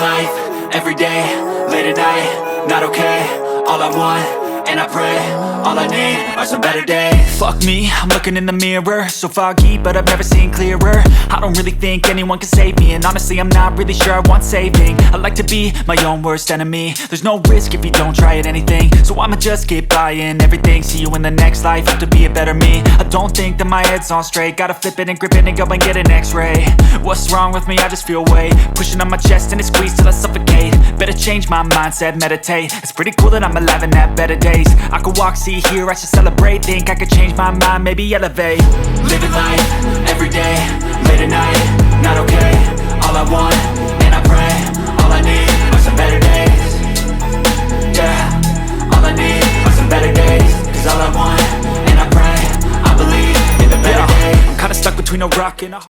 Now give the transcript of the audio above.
life, every day, late at night, not okay. All I want, and I pray, all I need are some better days. Fuck me, I'm looking in the mirror, so foggy, but I've never seen clearer. I don't really think anyone can save me, and honestly I'm not really sure I want saving. I like to be my own worst enemy. There's no risk if you don't try at anything, so I'ma just keep buying everything. See you in the next life, have to be a better me. I don't think that my head's on straight, gotta flip it and grip it and go and get an x-ray. What's wrong with me? I just feel weight pushing on my chest and it squeezes till I suffocate. Better change my mindset, meditate. It's pretty cool that I'm alive and have better days. I could walk, see, hear, I should celebrate. Think I could change my mind, maybe elevate. Living life, every day, late at night, not okay. All I want, and I pray, all I need are some better days. Yeah, all I need are some better days. Cause all I want, and I pray, I believe in the better days. I'm kinda stuck between a rock and a